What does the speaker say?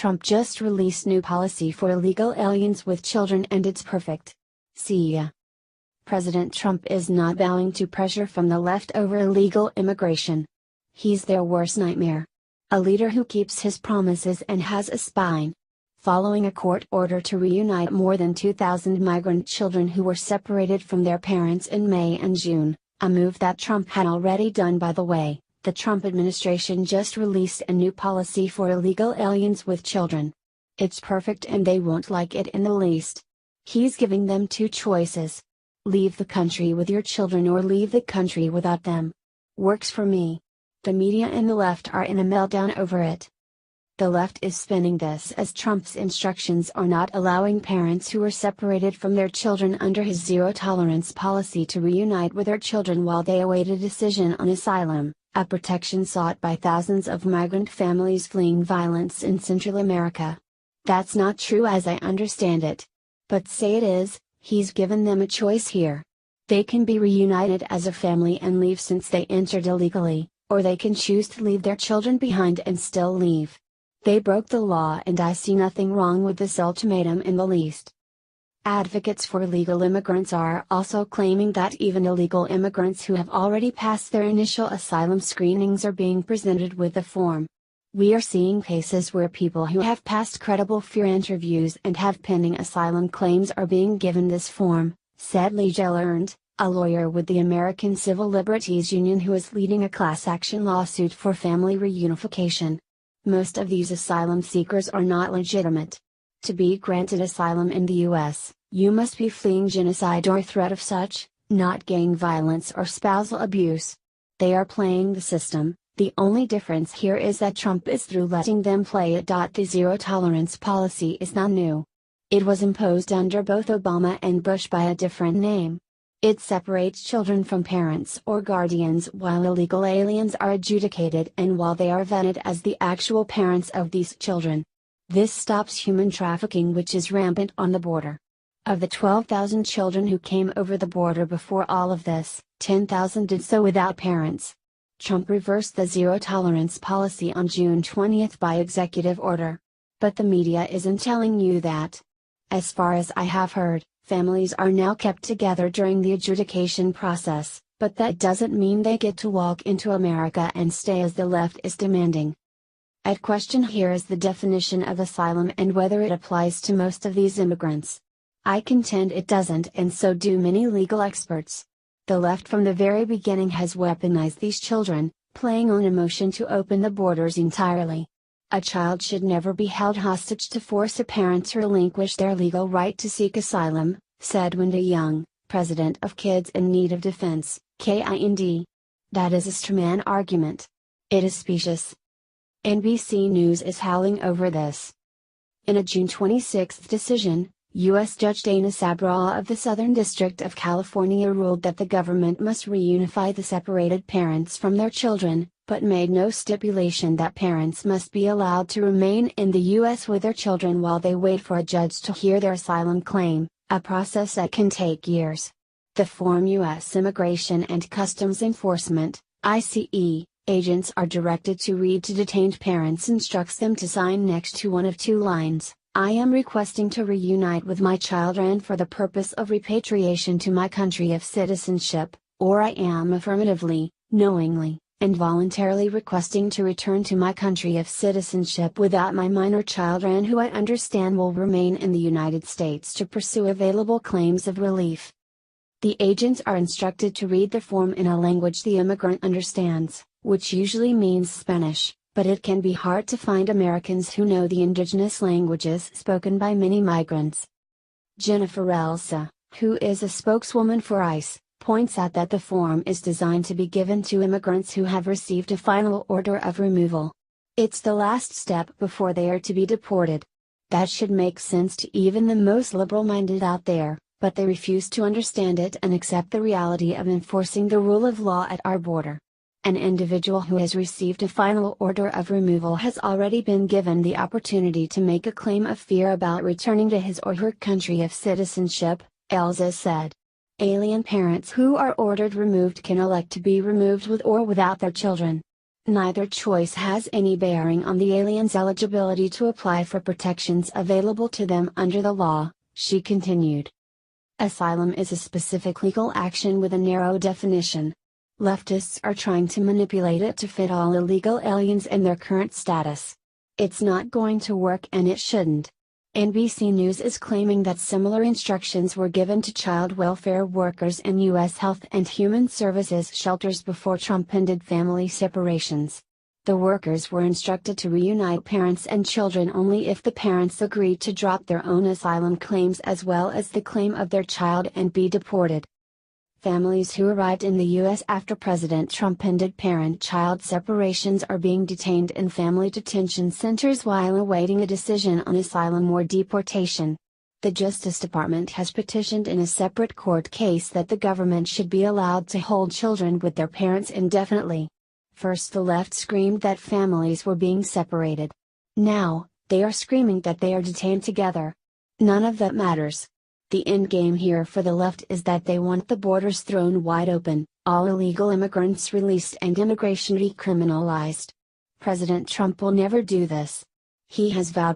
Trump just released new policy for illegal aliens with children and it's perfect. See ya. President Trump is not bowing to pressure from the left over illegal immigration. He's their worst nightmare. A leader who keeps his promises and has a spine. Following a court order to reunite more than 2,000 migrant children who were separated from their parents in May and June, a move that Trump had already done by the way, the Trump administration just released a new policy for illegal aliens with children. It's perfect and they won't like it in the least. He's giving them two choices. Leave the country with your children or leave the country without them. Works for me. The media and the left are in a meltdown over it. The left is spinning this as Trump's instructions are not allowing parents who were separated from their children under his zero-tolerance policy to reunite with their children while they await a decision on asylum, a protection sought by thousands of migrant families fleeing violence in Central America. That's not true as I understand it. But say it is, he's given them a choice here. They can be reunited as a family and leave since they entered illegally, or they can choose to leave their children behind and still leave. They broke the law and I see nothing wrong with this ultimatum in the least. Advocates for illegal immigrants are also claiming that even illegal immigrants who have already passed their initial asylum screenings are being presented with the form. We are seeing cases where people who have passed credible fear interviews and have pending asylum claims are being given this form, said Lee Gellernd, a lawyer with the American Civil Liberties Union who is leading a class action lawsuit for family reunification. Most of these asylum seekers are not legitimate. To be granted asylum in the U.S., you must be fleeing genocide or threat of such, not gang violence or spousal abuse. They are playing the system. The only difference here is that Trump is through letting them play it. The zero-tolerance policy is not new. It was imposed under both Obama and Bush by a different name. It separates children from parents or guardians while illegal aliens are adjudicated and while they are vetted as the actual parents of these children. This stops human trafficking, which is rampant on the border. Of the 12,000 children who came over the border before all of this, 10,000 did so without parents. Trump reversed the zero-tolerance policy on June 20 by executive order. But the media isn't telling you that. As far as I have heard, families are now kept together during the adjudication process, but that doesn't mean they get to walk into America and stay as the left is demanding. At question here is the definition of asylum and whether it applies to most of these immigrants. I contend it doesn't, and so do many legal experts. The left from the very beginning has weaponized these children, playing on emotion to open the borders entirely. A child should never be held hostage to force a parent to relinquish their legal right to seek asylum, said Wendy Young, president of Kids in Need of Defense, KIND. That is a strawman argument. It is specious. NBC News is howling over this. In a June 26 decision, U.S. Judge Dana Sabraw of the Southern District of California ruled that the government must reunify the separated parents from their children, but made no stipulation that parents must be allowed to remain in the U.S. with their children while they wait for a judge to hear their asylum claim, a process that can take years. The form U.S. Immigration and Customs Enforcement, ICE, agents are directed to read to detained parents instructs them to sign next to one of two lines. I am requesting to reunite with my child and for the purpose of repatriation to my country of citizenship, or I am affirmatively, knowingly, and voluntarily requesting to return to my country of citizenship without my minor child and who I understand will remain in the United States to pursue available claims of relief. The agents are instructed to read the form in a language the immigrant understands, which usually means Spanish. But it can be hard to find Americans who know the indigenous languages spoken by many migrants. Jennifer Elsa, who is a spokeswoman for ICE, points out that the form is designed to be given to immigrants who have received a final order of removal. It's the last step before they are to be deported. That should make sense to even the most liberal-minded out there, but they refuse to understand it and accept the reality of enforcing the rule of law at our border. An individual who has received a final order of removal has already been given the opportunity to make a claim of fear about returning to his or her country of citizenship, Elsa said. Alien parents who are ordered removed can elect to be removed with or without their children. Neither choice has any bearing on the aliens' eligibility to apply for protections available to them under the law, she continued. Asylum is a specific legal action with a narrow definition. Leftists are trying to manipulate it to fit all illegal aliens in their current status. It's not going to work and it shouldn't. NBC News is claiming that similar instructions were given to child welfare workers in U.S. Health and Human Services shelters before Trump ended family separations. The workers were instructed to reunite parents and children only if the parents agreed to drop their own asylum claims as well as the claim of their child and be deported. Families who arrived in the U.S. after President Trump ended parent-child separations are being detained in family detention centers while awaiting a decision on asylum or deportation. The Justice Department has petitioned in a separate court case that the government should be allowed to hold children with their parents indefinitely. First the left screamed that families were being separated. Now, they are screaming that they are detained together. None of that matters. The endgame here for the left is that they want the borders thrown wide open, all illegal immigrants released and immigration decriminalized. President Trump will never do this. He has vowed